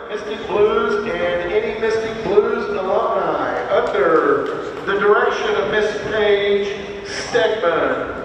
Mystic Blues and any Mystic Blues alumni under the direction of Miss Paige Stegman.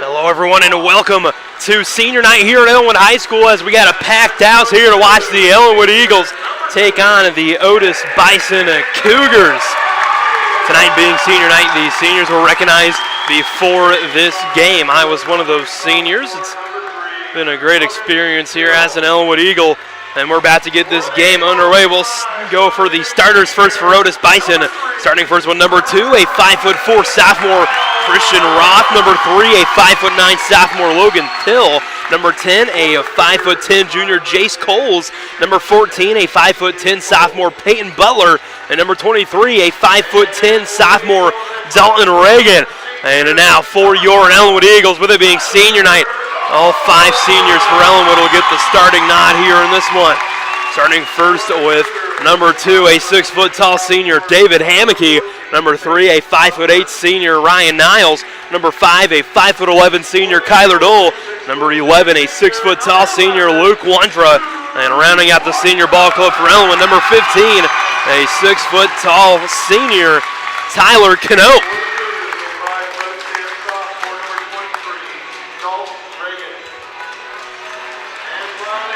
Hello everyone and welcome to senior night here at Ellenwood High School as we got a packed house here to watch the Ellenwood Eagles take on the Otis Bison Cougars. Tonight being senior night, the seniors were recognized before this game. I was one of those seniors. It's been a great experience here as an Ellenwood Eagle, and we're about to get this game underway. We'll go for the starters first for Otis Bison. Starting first with number 2, a 5'4" sophomore Christian Roth. Number 3, a 5'9" sophomore Logan Till. Number 10, a 5'10" junior Jace Coles. Number 14, a 5'10" sophomore Peyton Butler. And number 23, a 5'10" sophomore Dalton Reagan. And now for your Ellenwood Eagles, with it being senior night, all 5 seniors for Ellenwood will get the starting nod here in this one. Starting first with number 2, a 6-foot-tall senior David Hammocky. Number 3, a 5'8" senior Ryan Niles. Number 5, a 5'11" senior Kyler Dole. Number 11, a 6-foot-tall senior Luke Wondra. And rounding out the senior ball club for Ellenwood, number 15, a 6-foot-tall senior Tyler Knope.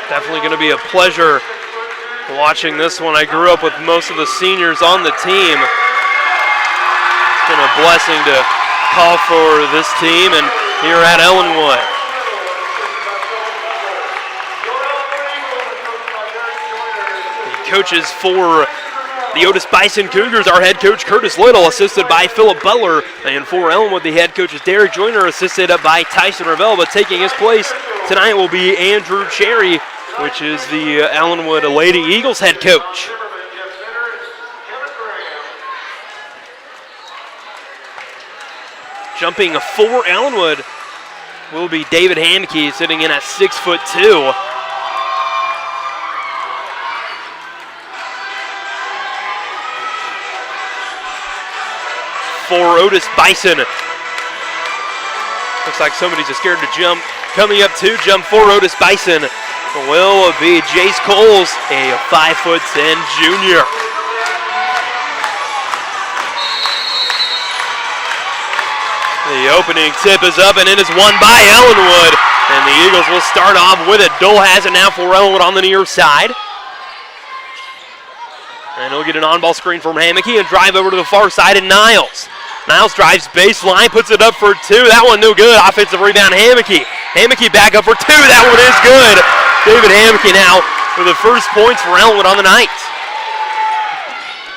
Definitely going to be a pleasure watching this one. I grew up with most of the seniors on the team. It's been a blessing to call for this team and here at Ellenwood. The coaches for the Otis Bison Cougars, our head coach Curtis Little, assisted by Philip Butler, and for Ellenwood, the head coach is Derek Joyner, assisted by Tyson Ravel, but taking his place tonight will be Andrew Cherry, which is the Ellenwood Lady Eagles head coach. Jumping for Ellenwood will be David Handke, sitting in at 6'2". For Otis Bison, looks like somebody's scared to jump. Coming up to jump for Otis Bison will be Jace Coles, a 5'10" junior. The opening tip is up and it is won by Ellenwood, and the Eagles will start off with it. Dole has it now for Ellenwood on the near side. And he'll get an on-ball screen from Hammocky and drive over to the far side, and Niles. Niles drives baseline, puts it up for 2. That one no good. Offensive rebound, Hammocky. Hammocky back up for 2. That one is good. David Hammocky now for the first points for Ellenwood on the night.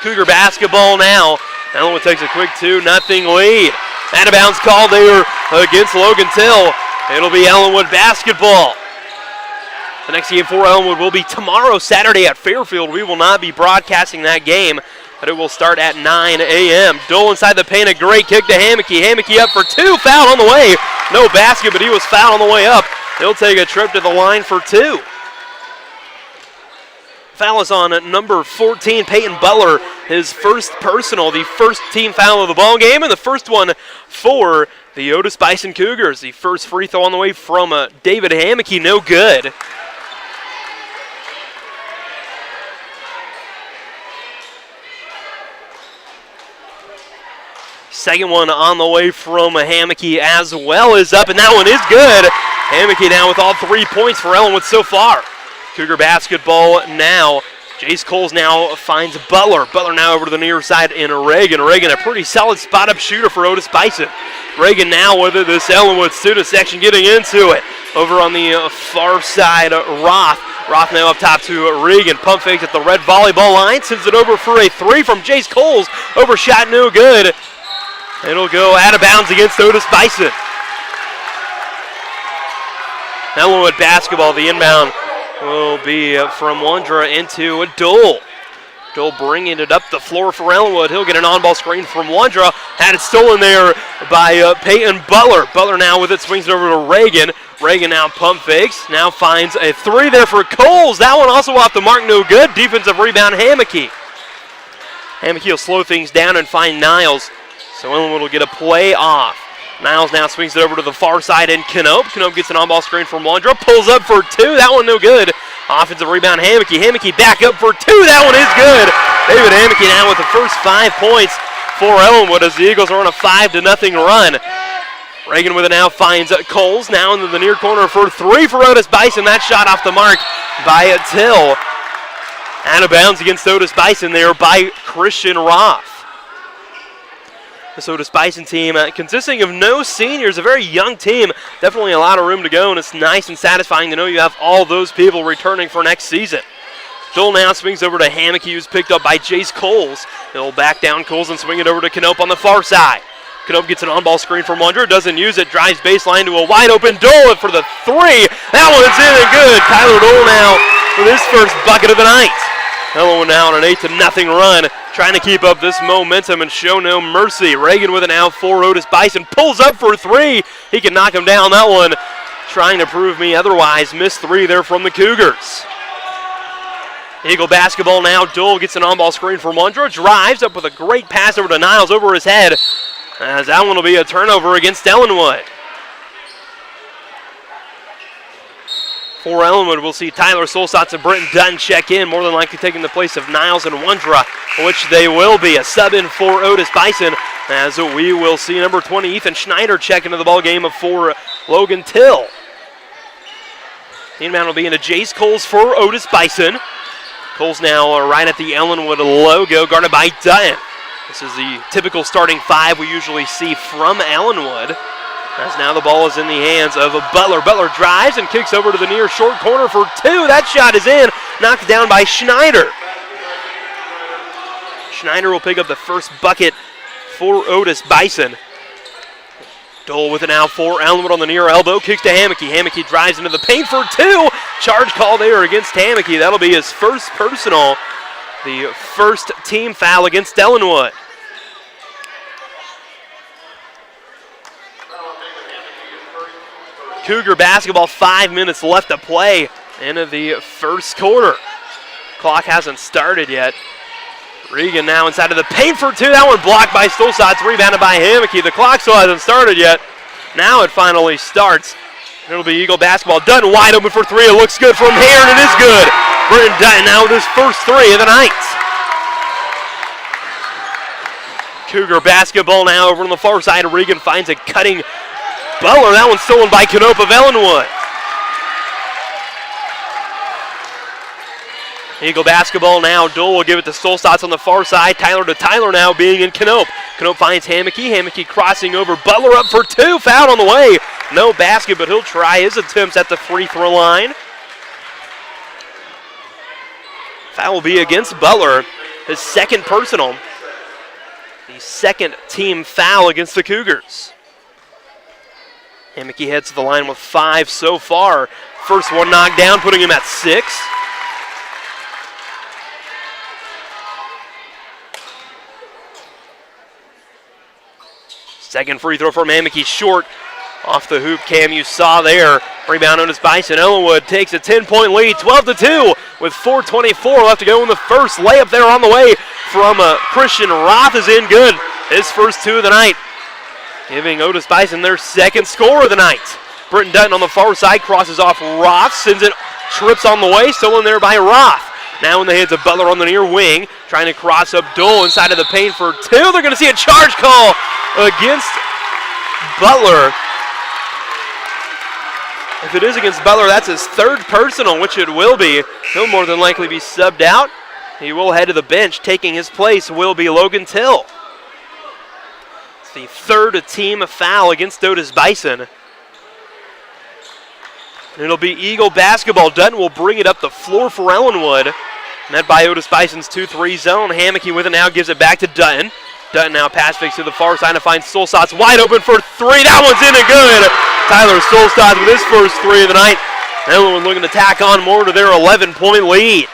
Cougar basketball now. Ellenwood takes a quick 2-0 lead. Out of bounds call there against Logan Till. It'll be Ellenwood basketball. The next game for Ellenwood will be tomorrow, Saturday at Fairfield. We will not be broadcasting that game, but it will start at 9 a.m. Dole inside the paint, a great kick to Hammocky. Hammocky up for two, foul on the way. No basket, but he was fouled on the way up. He'll take a trip to the line for two. Foul is on number 14, Peyton Butler, his first personal, the first team foul of the ball game, and the first one for the Otis Bison Cougars. The first free throw on the way from David Hammocky, no good. Second one on the way from Hammocky as well is up, and that one is good. Hammocky now with all 3 points for Ellenwood so far. Cougar basketball now. Jace Coles now finds Butler. Butler now over to the near side in Reagan. Reagan, a pretty solid spot-up shooter for Otis Bison. Reagan now with it, this Ellenwood student section getting into it. Over on the far side, Roth. Roth now up top to Reagan. Pump fakes at the red volleyball line. Sends it over for a three from Jace Coles. Overshot, no good. It'll go out of bounds against Otis Bison. Ellenwood basketball, the inbound will be from Wondra into Dole. Dole bringing it up the floor for Ellenwood. He'll get an on-ball screen from Wondra. Had it stolen there by Peyton Butler. Butler now with it, swings it over to Reagan. Reagan now pump fakes. Now finds a three there for Coles. That one also off the mark, no good. Defensive rebound, Hammocky. Hammocky will slow things down and find Niles. So Ellenwood will get a play off. Niles now swings it over to the far side in Knope. Knope gets an on-ball screen from Wondra. Pulls up for two. That one no good. Offensive rebound, Hammocky. Hammocky back up for two. That one is good. David Hammocky now with the first 5 points for Ellenwood as the Eagles are on a 5-0 run. Reagan with it now finds Coles. Now into the near corner for three for Otis Bison. That shot off the mark by Till. Out of bounds against Otis Bison there by Christian Roth. This Otis Bison team consisting of no seniors, a very young team. Definitely a lot of room to go, and it's nice and satisfying to know you have all those people returning for next season. Dole now swings over to Hammocky, who's picked up by Jace Coles. He'll back down Coles and swing it over to Knope on the far side. Knope gets an on-ball screen from Wondra, doesn't use it, drives baseline to a wide-open Dole for the three. That one's in and good. Tyler Dole now with his first bucket of the night. Ellenwood now on an 8-0 run, trying to keep up this momentum and show no mercy. Reagan with it now for Otis Bison, pulls up for three. He can knock him down. That one trying to prove me otherwise. Missed three there from the Cougars. Eagle basketball now. Dole gets an on-ball screen from Wondra, drives up with a great pass over to Niles over his head. As that one will be a turnover against Ellenwood. For Ellenwood, we'll see Tyler Solsatz and Brenton Dutton check in, more than likely taking the place of Niles and Wondra, which they will be. A sub in for Otis Bison, as we will see number 20, Ethan Schneider, check into the ball game for Logan Till. The inbound will be into Jace Coles for Otis Bison. Coles now right at the Ellenwood logo, guarded by Dutton. This is the typical starting five we usually see from Ellenwood. As now the ball is in the hands of Butler. Butler drives and kicks over to the near short corner for two. That shot is in, knocked down by Schneider. Schneider will pick up the first bucket for Otis Bison. Dole with it now for Ellenwood on the near elbow. Kicks to Hammocky. Hammocky drives into the paint for two. Charge call there against Hammocky. That'll be his first personal. The first team foul against Ellenwood. Cougar basketball, 5 minutes left to play into the first quarter. Clock hasn't started yet. Regan now inside of the paint for two. That one blocked by Stolzatz, rebounded by Hammocky. The clock still hasn't started yet. Now it finally starts. It'll be Eagle basketball. Dutton wide open for three. It looks good from here, and it is good. Brenton Dutton now with his first three of the night. Cougar basketball now over on the far side. Regan finds a cutting Butler. That one's stolen by Knope of Ellenwood. Eagle basketball now. Dole will give it to Stolzatz on the far side. Tyler to Tyler now being in Knope. Knope finds Hammocky. Hammocky crossing over. Butler up for two. Foul on the way. No basket, but he'll try his attempts at the free throw line. Foul will be against Butler. His second personal. The second team foul against the Cougars. Hammocky heads to the line with 5 so far. First one knocked down, putting him at 6. Second free throw from Hammocky, short. Off the hoop, Cam, you saw there. Rebound Otis Bison. Ellenwood takes a 10-point lead, 12-2, with 4:24 left to go in the first. Layup there on the way from Christian Roth is in good. His first 2 of the night, giving Otis Bison their second score of the night. Britton Dutton on the far side crosses off Roth, sends it, trips on the way, stolen there by Roth. Now in the hands of Butler on the near wing, trying to cross up Dole inside of the paint for 2. They're going to see a charge call against Butler. If it is against Butler, that's his 3rd personal, which it will be. He'll more than likely be subbed out. He will head to the bench. Taking his place will be Logan Till. It's the 3rd team foul against Otis Bison. And it'll be Eagle basketball. Dutton will bring it up the floor for Ellenwood. Met by Otis Bison's 2-3 zone. Hammocky with it now, gives it back to Dutton. Dutton now pass fakes to the far side to find Solstad's wide open for 3. That one's in and good. Tyler Solstad with his first 3 of the night. Ellenwood looking to tack on more to their 11-point lead.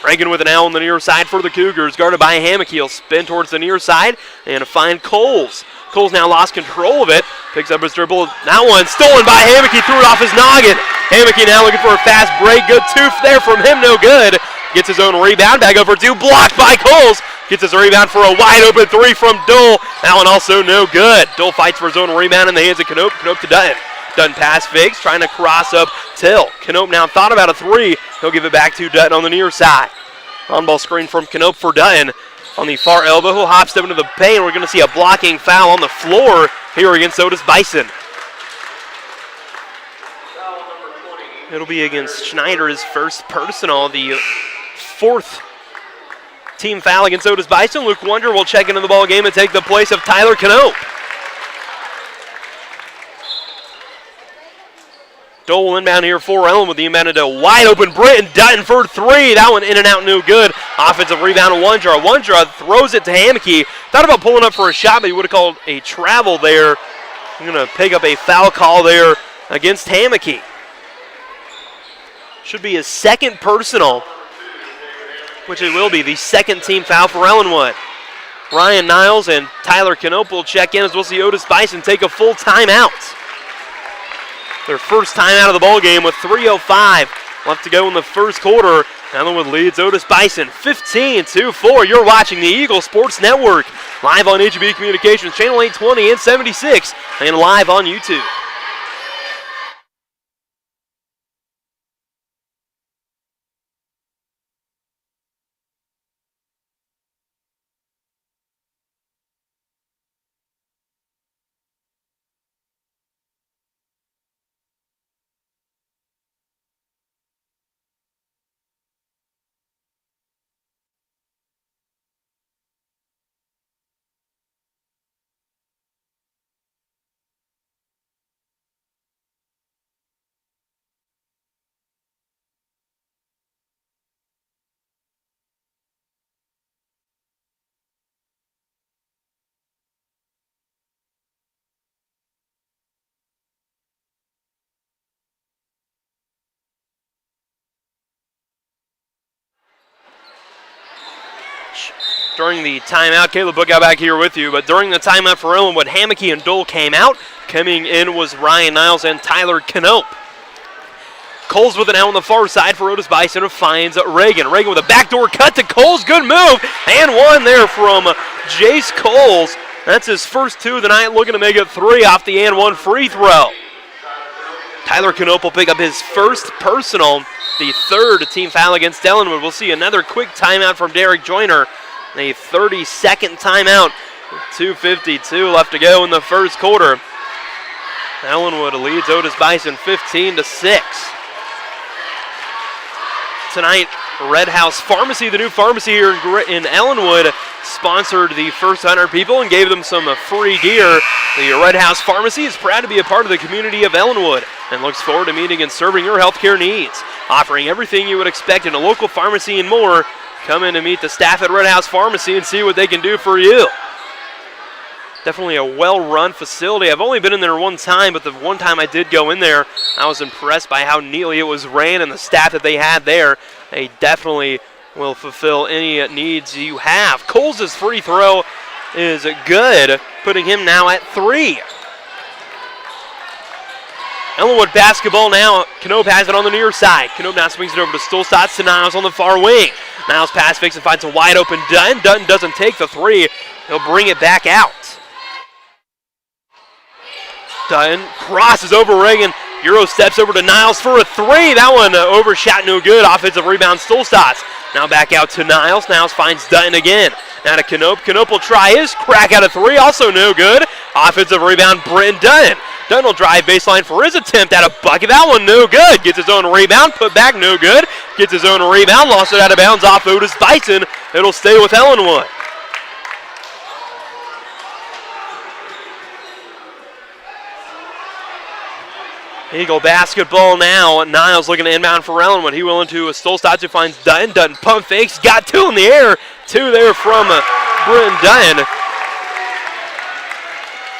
Reagan with an L on the near side for the Cougars, guarded by Hammocky. He'll spin towards the near side and find Coles. Coles now lost control of it. Picks up his dribble. That one stolen by Hammocky, threw it off his noggin. Hammocky now looking for a fast break. Good tooth there from him, no good. Gets his own rebound, back over 2, blocked by Coles. Gets his rebound for a wide open 3 from Dole. That one also no good. Dole fights for his own rebound in the hands of Knope. Knope to Dutton. Dutton pass fakes, trying to cross up Till. Knope now thought about a 3. He'll give it back to Dutton on the near side. On-ball screen from Knope for Dutton. On the far elbow, he'll hop step into the paint. We're going to see a blocking foul on the floor here against Otis Bison. It'll be against Schneider, his first personal, the 4th team foul against Otis Bison. Luke Wonder will check into the ball game and take the place of Tyler Knope. Dole inbound here for Ellen with the inbound into wide open Britton Dutton for 3. That one in and out, no good. Offensive rebound to Wondra. Wondra throws it to Hammocky. Thought about pulling up for a shot, but he would have called a travel there. I'm going to pick up a foul call there against Hammocky. Should be his 2nd personal, which it will be, the 2nd team foul for Ellenwood. Ryan Niles and Tyler Knope will check in as we'll see Otis Bison take a full timeout. Their first timeout of the ball game with 3:05 left to go in the first quarter. Ellenwood leads Otis Bison 15-4. You're watching the Eagle Sports Network live on HB Communications, channel 820 and 76, and live on YouTube. During the timeout, Caleb Bookout back here with you, but during the timeout for Ellenwood, Hammocky and Dole came out. Coming in was Ryan Niles and Tyler Knope. Coles with an out on the far side for Otis Bison, who finds Reagan. Reagan with a backdoor cut to Coles. Good move. And one there from Jace Coles. That's his first 2 of the night, looking to make it 3 off the and 1 free throw. Tyler Knope will pick up his first personal, the 3rd team foul against Ellenwood. We'll see another quick timeout from Derek Joyner. A 30-second timeout. 2:52 left to go in the first quarter. Ellenwood leads Otis Bison 15-6. Tonight, Red House Pharmacy, the new pharmacy here in Ellenwood, sponsored the first 100 people and gave them some free gear. The Red House Pharmacy is proud to be a part of the community of Ellenwood and looks forward to meeting and serving your healthcare needs. Offering everything you would expect in a local pharmacy and more. Come in to meet the staff at Red House Pharmacy and see what they can do for you. Definitely a well-run facility. I've only been in there one time, but the one time I did go in there, I was impressed by how neatly it was ran and the staff that they had there. They definitely will fulfill any needs you have. Coles' free throw is good, putting him now at 3. Ellenwood basketball now. Knope has it on the near side. Knope now swings it over to Stolstad to Niles on the far wing. Niles pass fakes and finds a wide open Dutton. Dutton doesn't take the 3. He'll bring it back out. Dutton crosses over Reagan. Euro steps over to Niles for a 3. That one overshot, no good. Offensive rebound, Stolstad. Now back out to Niles. Niles finds Dutton again. Now to Knope. Knope will try his crack out of 3. Also no good. Offensive rebound, Britton Dutton. Dutton will drive baseline for his attempt at a bucket. That one no good. Gets his own rebound. Put back, no good. Gets his own rebound. Lost it out of bounds off Otis Bison. It'll stay with Ellenwood. Eagle basketball now. Niles looking to inbound for Ellenwood. He will into a Stolstad who finds Dutton. Dutton pump fakes. Got 2 in the air. 2 there from Britton Dutton.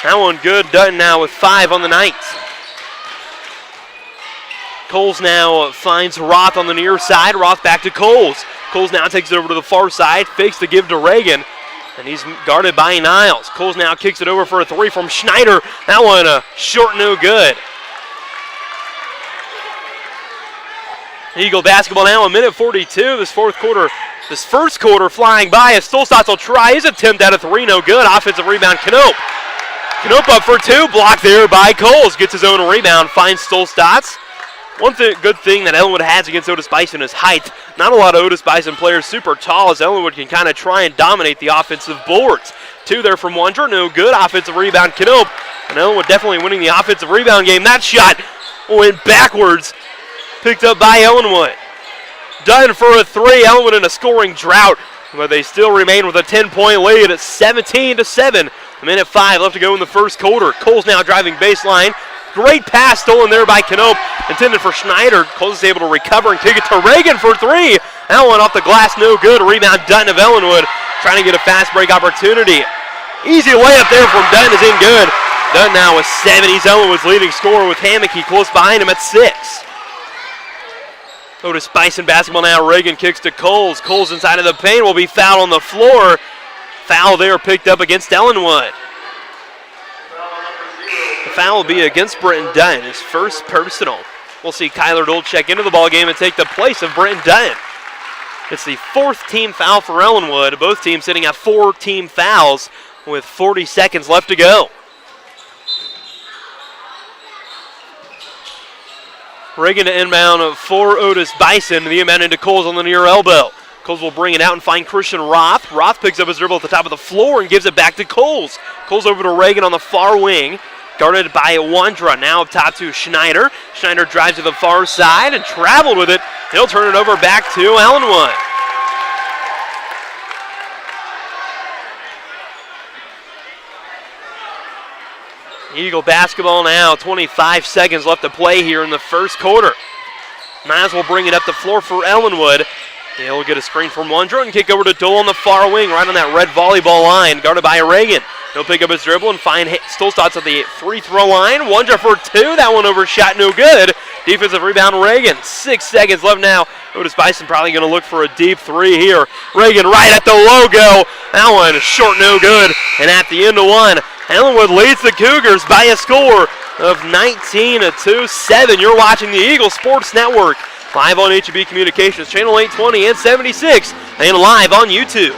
That one good. Dutton now with 5 on the night. Coles now finds Roth on the near side. Roth back to Coles. Coles now takes it over to the far side. Fakes to give to Reagan. And he's guarded by Niles. Coles now kicks it over for a 3 from Schneider. That one short, no good. Eagle basketball now, 1:42. This first quarter flying by as Stolstad will try his attempt at a 3, no good. Offensive rebound, Knope. Knope up for 2, blocked there by Coles. Gets his own rebound, finds Stolstad. One good thing that Ellenwood has against Otis Bison is height. Not a lot of Otis Bison players super tall, as Ellenwood can kind of try and dominate the offensive boards. 2 there from Wondra, no good. Offensive rebound, Knope. And Ellenwood definitely winning the offensive rebound game. That shot went backwards. Picked up by Ellenwood. Dutton for a 3. Ellenwood in a scoring drought, but they still remain with a 10-point lead at 17-7. 1:05 left to go in the first quarter. Coles now driving baseline. Great pass stolen there by Knope. Intended for Schneider. Coles is able to recover and kick it to Reagan for 3. That one off the glass, no good. Rebound Dutton of Ellenwood trying to get a fast break opportunity. Easy layup there from Dutton is in good. Dutton now with 7. He's Ellenwood's leading scorer with Hammocky close behind him at 6. Otis Bison basketball now. Reagan kicks to Coles. Coles inside of the paint will be fouled on the floor. Foul there picked up against Ellenwood. The foul will be against Britton Dutton, his first personal. We'll see Kyler Dole check into the ball game and take the place of Britton Dutton. It's the 4th team foul for Ellenwood. Both teams sitting at 4 team fouls with 40 seconds left to go. Reagan to inbound for Otis Bison. The inbound into Coles on the near elbow. Coles will bring it out and find Christian Roth. Roth picks up his dribble at the top of the floor and gives it back to Coles. Coles over to Reagan on the far wing. Guarded by Wondra. Now up top to Schneider. Schneider drives to the far side and traveled with it. He'll turn it over back to Ellenwood. Eagle basketball now, 25 seconds left to play here in the first quarter. Niles will bring it up the floor for Ellenwood. He'll get a screen from Wondra and kick over to Dole on the far wing, right on that red volleyball line, guarded by Reagan. He'll pick up his dribble and find Stolstad at the free throw line. Wondra for 2, that one overshot, no good. Defensive rebound, Reagan. 6 seconds left now. Otis Bison probably going to look for a deep 3 here. Reagan right at the logo. That one short, no good. And at the end of 1, Ellenwood leads the Cougars by a score of 19-7. You're watching the Eagle Sports Network, live on HB Communications, channel 820 and 76, and live on YouTube.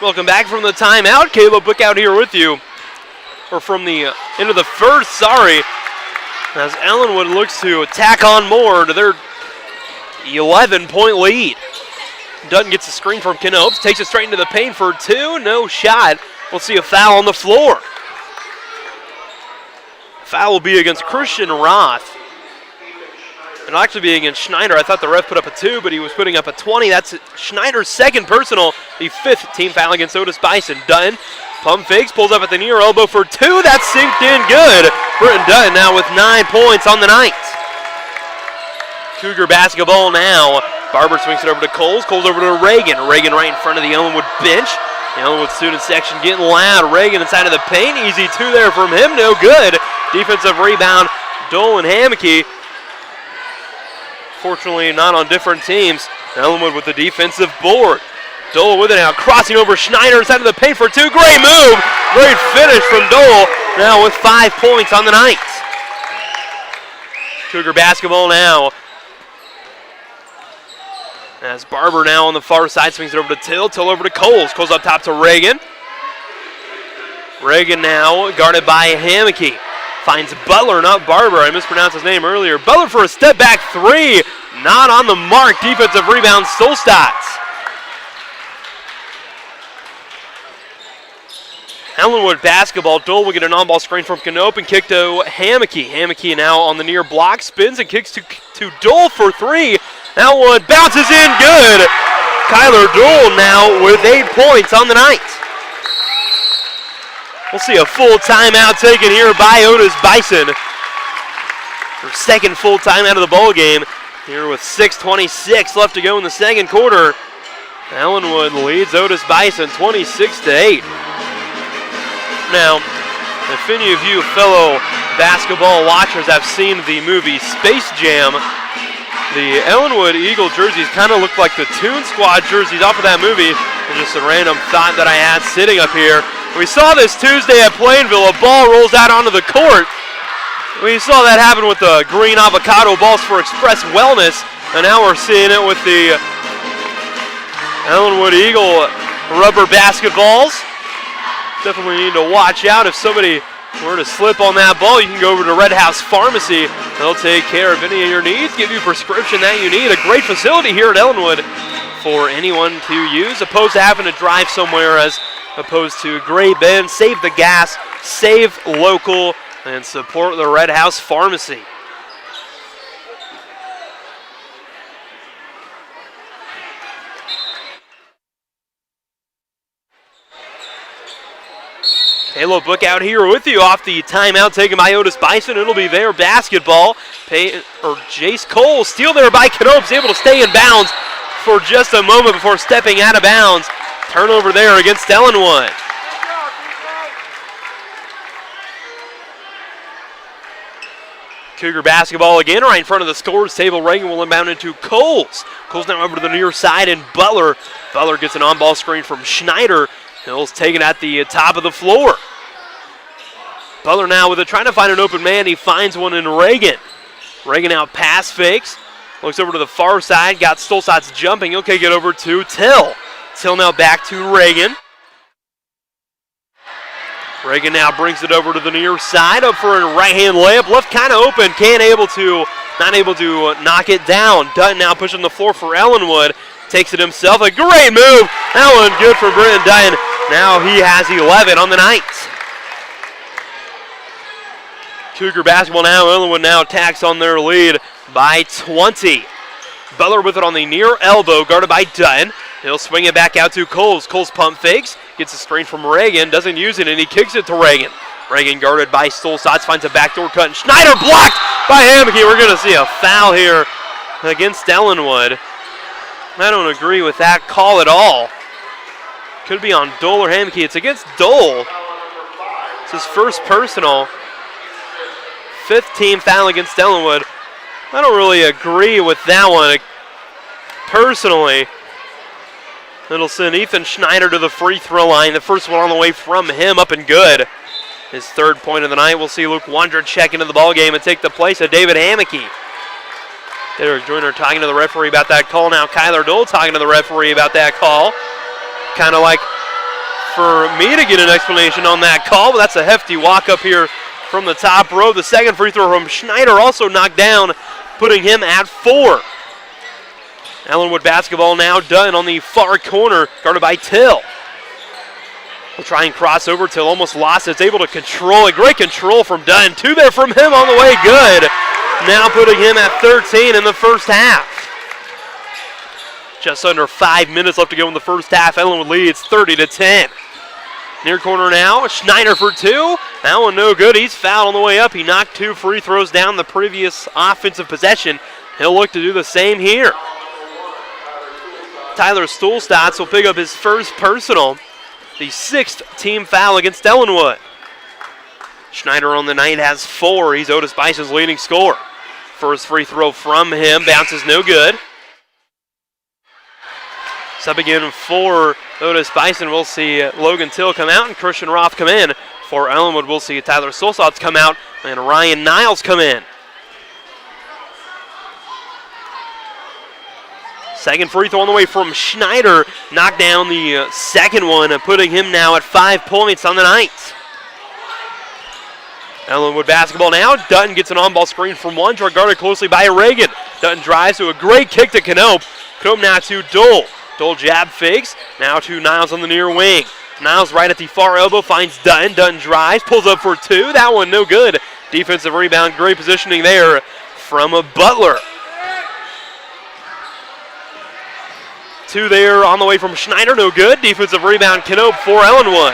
Welcome back from the timeout. Caleb Book out here with you. Or from the end of the first, sorry. As Ellenwood looks to tack on more to their 11-point lead. Dutton gets a screen from Canopes, takes it straight into the paint for two. No shot. We'll see a foul on the floor. Foul will be against Christian Roth. It'll actually be against Schneider. I thought the ref put up a 2, but he was putting up a 20. That's Schneider's second personal, the 5th team foul against Otis Bison. Dutton pump fakes, pulls up at the near elbow for 2. That's synced in good. Britton Dutton now with 9 points on the night. Cougar basketball now. Barber swings it over to Coles. Coles over to Reagan. Reagan right in front of the Ellenwood bench. The Ellenwood student section getting loud. Reagan inside of the paint. Easy 2 there from him. No good. Defensive rebound. Dole and Hammocky. Fortunately, not on different teams. Ellenwood with the defensive board. Dole with it now, crossing over Schneider inside of the paint for 2. Great move. Great finish from Dole. Now with 5 points on the night. Cougar basketball now. As Barber now on the far side swings it over to Till. Till over to Coles. Coles up top to Reagan. Reagan now guarded by Hammocky. Finds Butler, not Barber. I mispronounced his name earlier. Butler for a step back 3. Not on the mark. Defensive rebound, Solstadt. Ellenwood basketball. Dole will get an on-ball screen from Canope and kick to Hammocky. Hammocky now on the near block. Spins and kicks to Dole for 3. That one bounces in good. Kyler Dole now with 8 points on the night. We'll see a full timeout taken here by Otis Bison. Their second full timeout of the ball game. Here with 6:26 left to go in the second quarter. Ellenwood leads Otis Bison 26-8. Now, if any of you fellow basketball watchers have seen the movie Space Jam, the Ellenwood Eagle jerseys kind of look like the Toon Squad jerseys off of that movie. It's just a random thought that I had sitting up here. We saw this Tuesday at Plainville. A ball rolls out onto the court. We saw that happen with the green avocado balls for Express Wellness, and now we're seeing it with the Ellenwood Eagle rubber basketballs. Definitely need to watch out. If somebody were to slip on that ball, you can go over to Red House Pharmacy. They'll take care of any of your needs, give you a prescription that you need. A great facility here at Ellenwood for anyone to use, opposed to having to drive somewhere, as opposed to Gray Bend. Save the gas, save local, and support the Red House Pharmacy. Caleb Book out here with you off the timeout taken by Otis Bison. It'll be their basketball. Jace Cole, steal there by Canopes, able to stay in bounds for just a moment before stepping out of bounds. Turnover there against Ellenwood. Cougar basketball again right in front of the scores table. Reagan will inbound into Coles. Coles now over to the near side, and Butler. Butler gets an on-ball screen from Schneider. Hill's taken at the top of the floor. Butler now with it, trying to find an open man. He finds one in Reagan. Reagan now pass fakes. Looks over to the far side. Got Stolstad's jumping. Okay, get over to Till. Till now back to Reagan. Reagan now brings it over to the near side. Up for a right-hand layup. Left kind of open. Not able to knock it down. Dutton now pushing the floor for Ellenwood. Takes it himself. A great move. That one good for Britton Dutton. Now he has 11 on the night. Cougar basketball now. Ellenwood now attacks on their lead by 20. Butler with it on the near elbow, guarded by Dutton. He'll swing it back out to Coles. Coles pump fakes. Gets a screen from Reagan. Doesn't use it, and he kicks it to Reagan. Reagan guarded by Stolstad. Finds a backdoor cut. And Schneider blocked by Hammocky. We're going to see a foul here against Ellenwood. I don't agree with that call at all. Could be on Dole or Hammocky. It's against Dole. It's his first personal. 5th team foul against Ellenwood. I don't really agree with that one. Personally, it'll send Ethan Schneider to the free throw line. The first one on the way from him, up and good. His 3rd point of the night. We'll see Luke Wander check into the ball game and take the place of David Hammocky. Derek Joyner talking to the referee about that call. Now Kyler Dole talking to the referee about that call. Kind of like for me to get an explanation on that call, but that's a hefty walk up here from the top row. The second free throw from Schneider also knocked down, putting him at 4. Ellenwood basketball now done on the far corner, guarded by Till. Will try and cross over. Till almost lost it. It's able to control it. Great control from Dunn. 2 there from him on the way. Good. Now putting him at 13 in the first half. Just under 5 minutes left to go in the first half. Ellenwood leads 30-10. Near corner now. Schneider for 2. That one no good. He's fouled on the way up. He knocked 2 free throws down the previous offensive possession. He'll look to do the same here. Tyler Stuhlstats will pick up his first personal, the 6th team foul against Ellenwood. Schneider on the night has 4. He's Otis Bison's leading scorer. First free throw from him, bounces no good. Subbing in for Otis Bison, we'll see Logan Till come out and Christian Roth come in. For Ellenwood, we'll see Tyler Stuhlstats come out and Ryan Niles come in. Second free throw on the way from Schneider. Knocked down the second one, putting him now at 5 points on the night. Ellenwood basketball now. Dutton gets an on-ball screen from Wondra, guarded closely by Reagan. Dutton drives to a great kick to Knope. Knope now to Dole. Dole jab fakes. Now to Niles on the near wing. Niles right at the far elbow finds Dutton. Dutton drives, pulls up for 2. That one no good. Defensive rebound, great positioning there from a Butler. 2 there on the way from Schneider, no good. Defensive rebound, Knope for Ellenwood.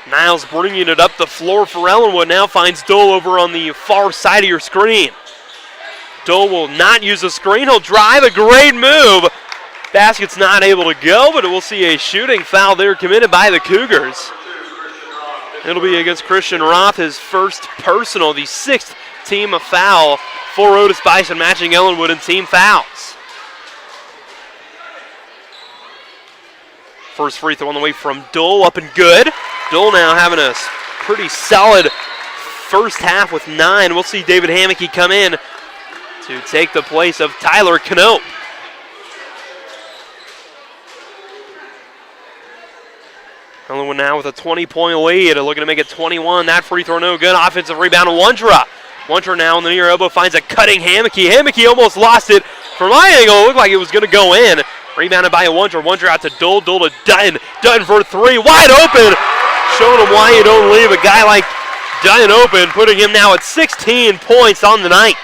Niles bringing it up the floor for Ellenwood. Now finds Dole over on the far side of your screen. Dole will not use the screen. He'll drive, a great move. Basket's not able to go, but we'll see a shooting foul there committed by the Cougars. It'll be against Christian Roth, his first personal, the 6th team foul for Otis Bison, matching Ellenwood in team fouls. First free throw on the way from Dole, up and good. Dole now having a pretty solid first half with 9. We'll see David Hammocky come in to take the place of Tyler Knope. Ellenwood now with a 20-point lead, looking to make it 21. That free throw no good. Offensive rebound to Wondra. Wondra now on the near elbow finds a cutting Hammocky. Hammocky almost lost it. From my angle, it looked like it was going to go in. Rebounded by Wondra. Wondra out to Dole. Dole to Dutton. Dutton for 3. Wide open. Showing him why you don't leave a guy like Dutton open. Putting him now at 16 points on the night.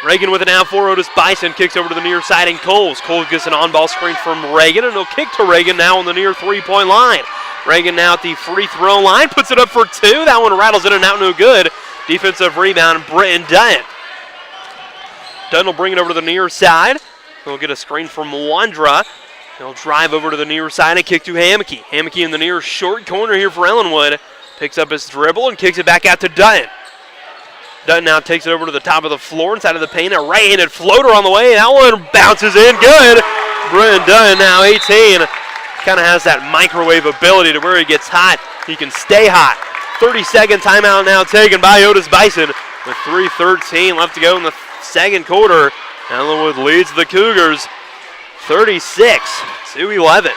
Reagan with it now for Otis Bison. Kicks over to the near side and Coles. Coles gets an on-ball screen from Reagan, and he'll kick to Reagan now on the near 3-point line. Reagan now at the free throw line. Puts it up for 2. That one rattles in and out, no good. Defensive rebound, Britton Dutton. Dutton will bring it over to the near side. He'll get a screen from Wondra. He'll drive over to the near side and kick to Hammocky. Hammocky in the near short corner here for Ellenwood. Picks up his dribble and kicks it back out to Dutton. Dutton now takes it over to the top of the floor inside of the paint. A right-handed floater on the way. That one bounces in good. Britton Dutton now 18. Kind of has that microwave ability to where he gets hot, he can stay hot. 30-second timeout now taken by Otis Bison with 3:13 left to go in the second quarter. Ellenwood leads the Cougars 36-11.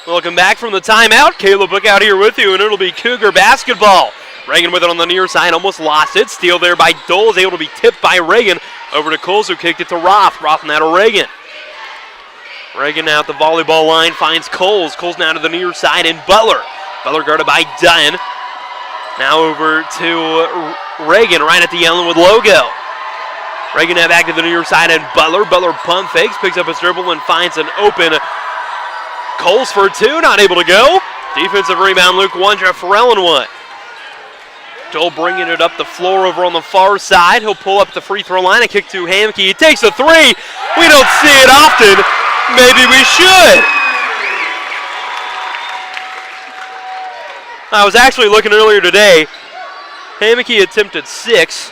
Welcome back from the timeout. Caleb Book out here with you, and it'll be Cougar basketball. Reagan with it on the near side, almost lost it. Steal there by Dole, is able to be tipped by Reagan. Over to Coles, who kicked it to Roth. Roth now to Reagan. Reagan now at the volleyball line finds Coles. Coles now to the near side, and Butler. Butler guarded by Dutton. Now over to Reagan, right at the Ellenwood logo. Reagan now back to the near side, and Butler. Butler pump fakes, picks up his dribble, and finds an open Coles for 2, not able to go. Defensive rebound, Luke Wondra for Ellenwood. Dole bringing it up the floor over on the far side. He'll pull up the free throw line and kick to Hamke. He takes a three. We don't see it often. Maybe we should. I was actually looking earlier today. Hamke attempted 6,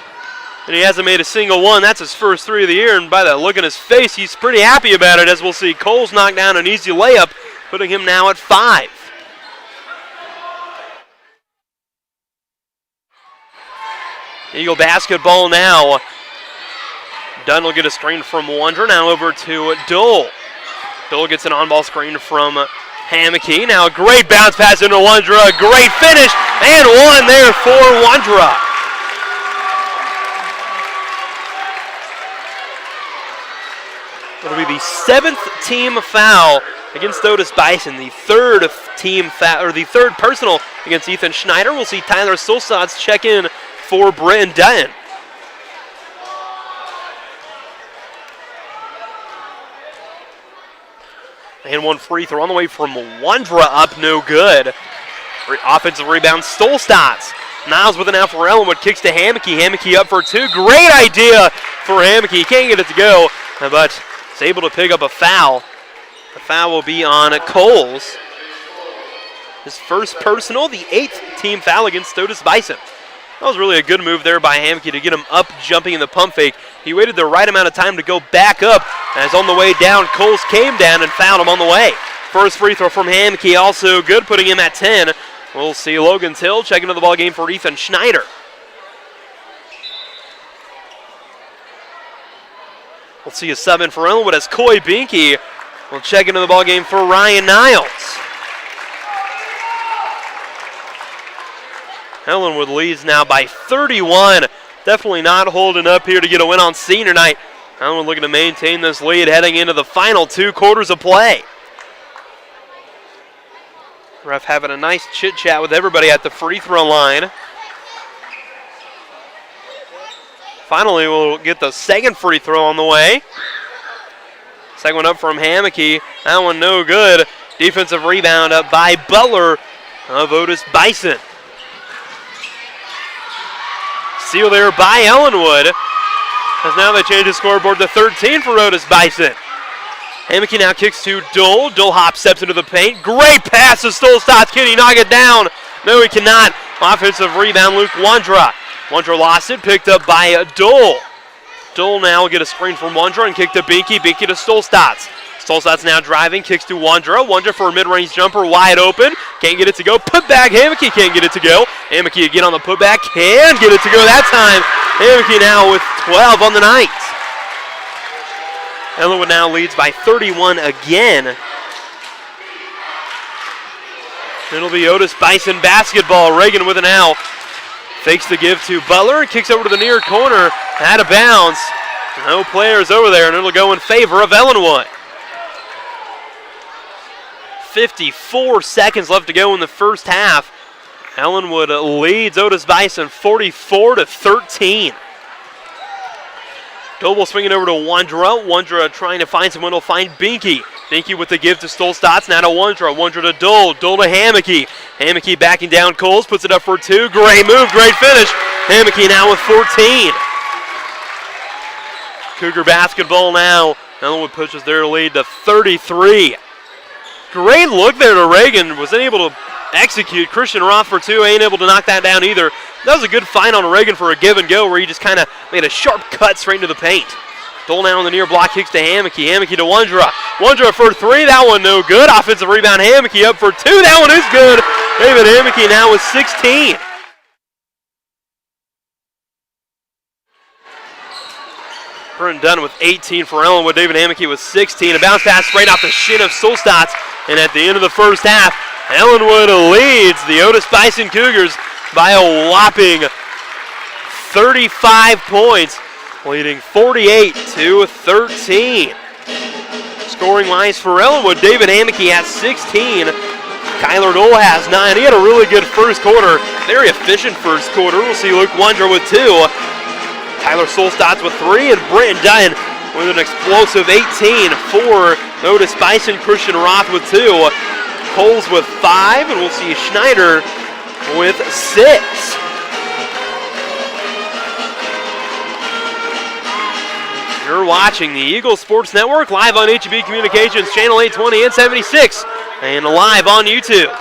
and he hasn't made a single one. That's his first 3 of the year, and by that look in his face, he's pretty happy about it, as we'll see Coles knock down an easy layup, putting him now at 5. Eagle basketball now. Dunn will get a screen from Wondra. Now over to Dole. Dole gets an on-ball screen from Hamke. Now a great bounce pass into Wondra. A great finish. And one there for Wondra. It'll be the 7th team foul against Otis Bison. The 3rd team foul, or the 3rd personal against Ethan Schneider. We'll see Tyler Solstad check in for Britton Dutton. And one free throw on the way from Wondra up, no good. Offensive rebound, Stolstad. Niles with an out for Ellenwood, kicks to Hamke. Hamke up for 2. Great idea for Hamke. He can't get it to go, but is able to pick up a foul. The foul will be on Coles. His first personal, the 8th team foul against Otis Bison. That was really a good move there by Hamke to get him up, jumping in the pump fake. He waited the right amount of time to go back up. As on the way down, Coles came down and fouled him on the way. First free throw from Hamke, also good, putting him at 10. We'll see Logan Till checking into the ball game for Ethan Schneider. We'll see a sub in for Ellenwood as Coy Binky will check into the ball game for Ryan Niles. Ellenwood leads now by 31. Definitely not holding up here to get a win on senior night. Ellenwood looking to maintain this lead heading into the final 2 quarters of play. Ref having a nice chit-chat with everybody at the free throw line. Finally, we'll get the second free throw on the way. Second one up from Hamke. That one no good. Defensive rebound up by Butler of Otis Bison. Steal there by Ellenwood, as now they change the scoreboard to 13 for Otis Bison. Hamke now kicks to Dole. Dole hop steps into the paint. Great pass to Stolstad. Can he knock it down? No, he cannot. Offensive rebound, Luke Wondra. Wondra lost it, picked up by Dole. Dole now will get a screen from Wondra and kick to Binky. Binky to Stolstad. Stolstad's now driving, kicks to Wondra. Wondra for a mid-range jumper, wide open. Can't get it to go. Putback, Hamke can't get it to go. Hamke again on the putback, can get it to go that time. Hamke now with 12 on the night. Ellenwood now leads by 31 again. It'll be Otis Bison basketball. Reagan with an out. Fakes the give to Butler and kicks over to the near corner. Out of bounds. No players over there, and it'll go in favor of Ellenwood. 54 seconds left to go in the first half. Ellenwood leads Otis Bison 44-13. Doble swinging over to Wondra. Wondra trying to find someone. Will find Binky. Binky with the give to Stolstad. Now to Wondra. Wondra to Dole. Dole to Hamke. Hamke backing down Coles. Puts it up for 2. Great move. Great finish. Hamke now with 14. Cougar basketball now. Ellenwood pushes their lead to 33. Great look there to Reagan. Was unable to execute. Christian Roth for 2. Ain't able to knock that down either. That was a good find on Reagan for a give and go where he just kind of made a sharp cut straight into the paint. Dole now on the near block, kicks to Hamke. Hamke to Wondra. Wondra for 3. That one no good. Offensive rebound. Hamke up for 2. That one is good. David Hamke now with 16. Britton Dunn with 18 for Ellenwood. David Hamke with 16. A bounce pass straight off the shin of Solstad. And at the end of the first half, Ellenwood leads the Otis Bison Cougars by a whopping 35 points, leading 48-13. Scoring lines for Ellenwood. David Hamke has 16. Kyler Dole has 9. He had a really good first quarter. Very efficient first quarter. We'll see Luke Wondra with 2. Tyler Solstad with 3. And Britton Dunn with an explosive 18 for Otis Bison. Christian Roth with 2. Coles with 5. And we'll see Schneider with 6. You're watching the Eagles Sports Network live on HB Communications, Channel 820 and 76, and live on YouTube.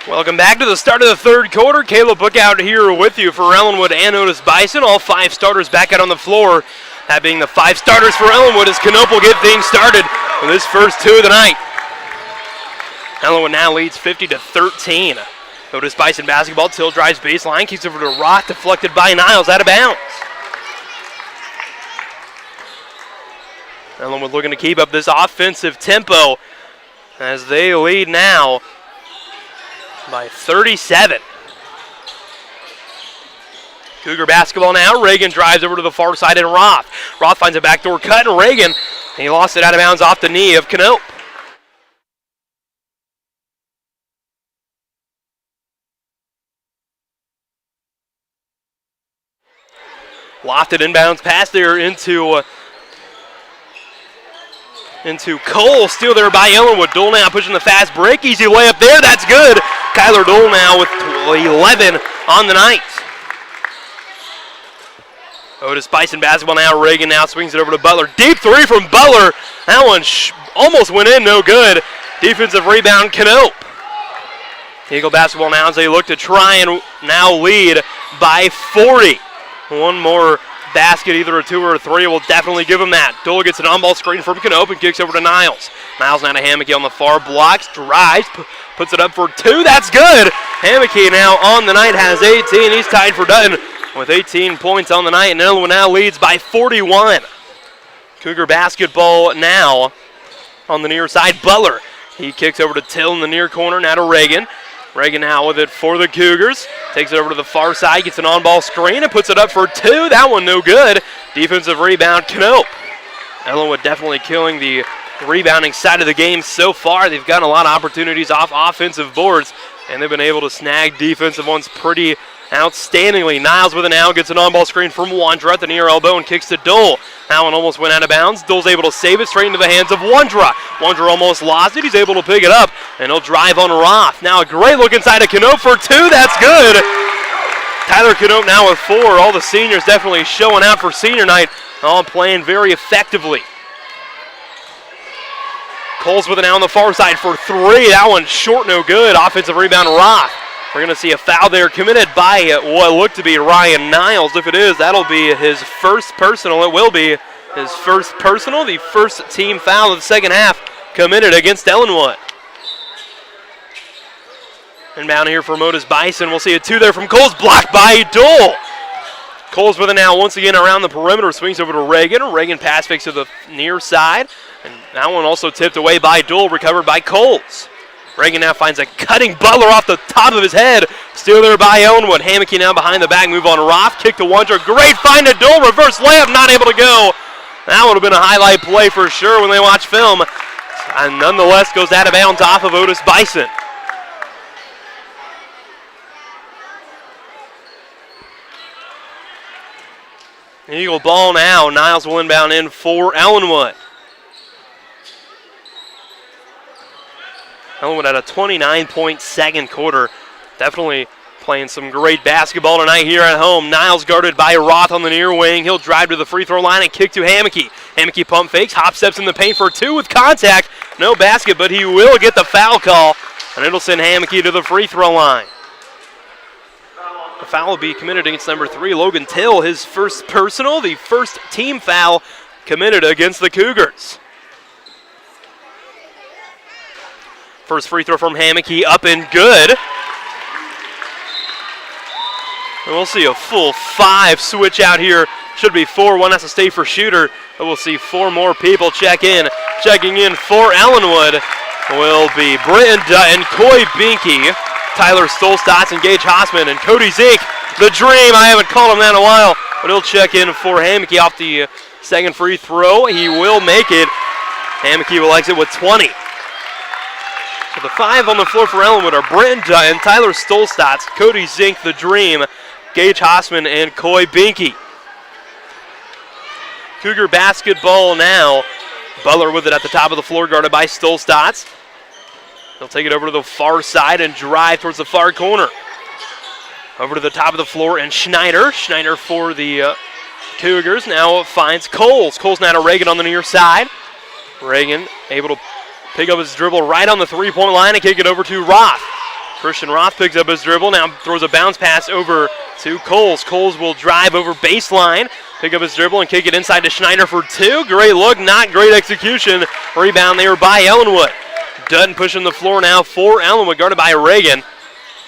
Welcome back to the start of the third quarter. Caleb Bookout here with you for Ellenwood and Otis Bison. All 5 starters back out on the floor. That being the 5 starters for Ellenwood as Knope will get things started with his first 2 of the night. Ellenwood now leads 50-13. Otis Bison basketball. Till drives baseline, keeps over to Roth, deflected by Niles, out of bounds. Ellenwood looking to keep up this offensive tempo as they lead now by 37. Cougar basketball now. Reagan drives over to the far side and Roth. Roth finds a backdoor cut and Reagan, he lost it out of bounds off the knee of Knope. Lofted inbounds pass there into Cole. Steal there by Ellenwood. Dole now pushing the fast break. Easy layup there. That's good. Kyler Dole now with 11 on the night. Otis Bison basketball now. Reagan now swings it over to Butler. Deep 3 from Butler. That one almost went in. No good. Defensive rebound, Knope. Eagle basketball now as they look to try and now lead by 40. One more basket, either a 2 or a 3, will definitely give him that. Dole gets an on-ball screen from Knope and kicks over to Niles. Niles now to Hammocky on the far blocks, drives, puts it up for 2. That's good. Hammocky now on the night has 18. He's tied for Dutton with 18 points on the night, and Ellenwood now leads by 41. Cougar basketball now on the near side. Butler, he kicks over to Till in the near corner, now to Reagan. Reagan now with it for the Cougars. Takes it over to the far side, gets an on-ball screen and puts it up for 2. That one no good. Defensive rebound, Knope. Ellenwood definitely killing the rebounding side of the game so far. They've gotten a lot of opportunities off offensive boards, and they've been able to snag defensive ones pretty outstandingly. Niles with an out, gets an on-ball screen from Wondra at the near elbow and kicks to Dole. That one almost went out of bounds. Dole's able to save it straight into the hands of Wondra. Wondra almost lost it. He's able to pick it up, and he'll drive on Roth. Now a great look inside of Knope for 2. That's good. Tyler Knope now with 4. All the seniors definitely showing out for senior night, all playing very effectively. Coles with it now on the far side for 3. That one short, no good. Offensive rebound, Roth. We're going to see a foul there committed by what looked to be Ryan Niles. If it is, that'll be his first personal. It will be his first personal, the first team foul of the second half committed against Ellenwood. Inbound here from Otis Bison. We'll see a 2 there from Coles, blocked by Dole. Coles with it now once again around the perimeter, swings over to Reagan. Reagan pass fakes to the near side, and that one also tipped away by Dole, recovered by Coles. Reagan now finds a cutting Butler off the top of his head. Steal there by Ellenwood. Hammocky now behind the back, move on Roth. Kick to Wondra. Great find to Dole. Reverse layup, not able to go. That would have been a highlight play for sure when they watch film. And nonetheless goes out of bounds off of Otis Bison. Eagle ball now. Niles will inbound in for Ellenwood. Ellenwood had a 29-point second quarter. Definitely playing some great basketball tonight here at home. Niles guarded by Roth on the near wing. He'll drive to the free throw line and kick to Hammocky. Hammocky pump fakes, hop steps in the paint for 2 with contact. No basket, but he will get the foul call, and it'll send Hammocky to the free throw line. The foul will be committed against number 3, Logan Till. His first personal, the first team foul committed against the Cougars. First free throw from Hammocky, up and good. And we'll see a full 5 switch out here. Should be 4. One has to stay for shooter, but we'll see 4 more people check in. Checking in for Ellenwood will be Britton Dutton, Coy Binky, Tyler Stolstotz, and Gage Hossman, and Cody Zink, the dream. I haven't called him that in a while, but he'll check in for Hammocky off the second free throw. He will make it. Hammocky will exit with 20. So the 5 on the floor for Ellenwood are Britton Dutton, Tyler Stolstotz, Cody Zink, the dream, Gage Hossman, and Coy Binky. Cougar basketball now. Butler with it at the top of the floor, guarded by Stolstotz. He'll take it over to the far side and drive towards the far corner. Over to the top of the floor, and Schneider. Schneider for the Cougars now finds Coles. Coles now to Reagan on the near side. Reagan able to pick up his dribble right on the three-point line and kick it over to Roth. Christian Roth picks up his dribble, now throws a bounce pass over to Coles. Coles will drive over baseline, pick up his dribble and kick it inside to Schneider for two. Great look, not great execution. Rebound there by Ellenwood. Dutton pushing the floor now for Ellenwood, guarded by Reagan.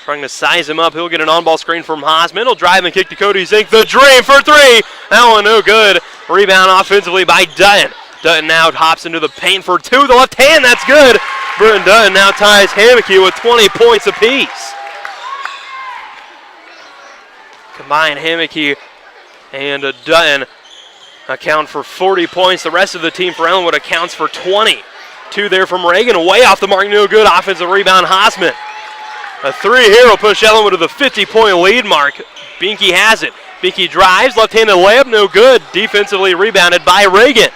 Trying to size him up. He'll get an on-ball screen from Hosman. He'll drive and kick to Cody Zink. The dream for three. That one no good. Rebound offensively by Dutton. Dutton now hops into the paint for two. The left hand, that's good. Burton Dutton now ties Hammocky with 20 points apiece. Combined Hammocky and Dutton account for 40 points. The rest of the team for Ellenwood accounts for 20. Two there from Reagan, way off the mark, no good. Offensive rebound, Hosman. A three here will push Ellenwood to the 50-point lead mark. Binky has it. Binky drives, left-handed layup, no good. Defensively rebounded by Reagan.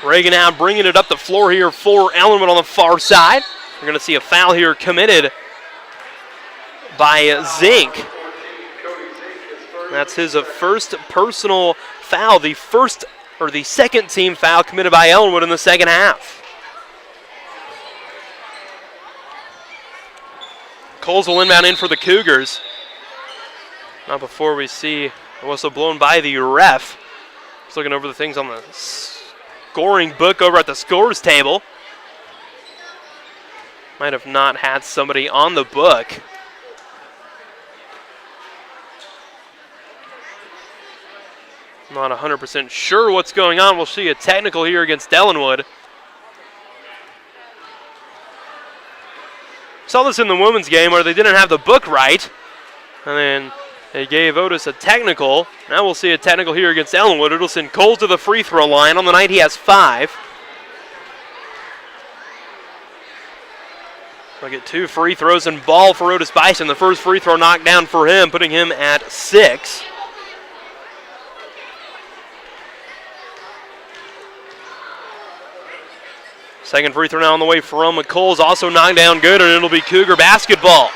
Reagan now bringing it up the floor here for Ellenwood on the far side. We're going to see a foul here committed by Zink. That's his first personal foul, the second team foul committed by Ellenwood in the second half. Coles will inbound in for the Cougars. Not before we see a whistle blown by the ref. He's looking over the things on the scoring book over at the scores table. Might have not had somebody on the book. Not 100% sure what's going on. We'll see a technical here against Ellenwood. Saw this in the women's game where they didn't have the book right, and then they gave Otis a technical. Now we'll see a technical here against Ellenwood. It'll send Coles to the free throw line. On the night he has 5. He'll get 2 free throws and ball for Otis Bison. The first free throw knocked down for him, putting him at 6. Second free throw now on the way from Coles, also knocked down good, and it'll be Cougar basketball.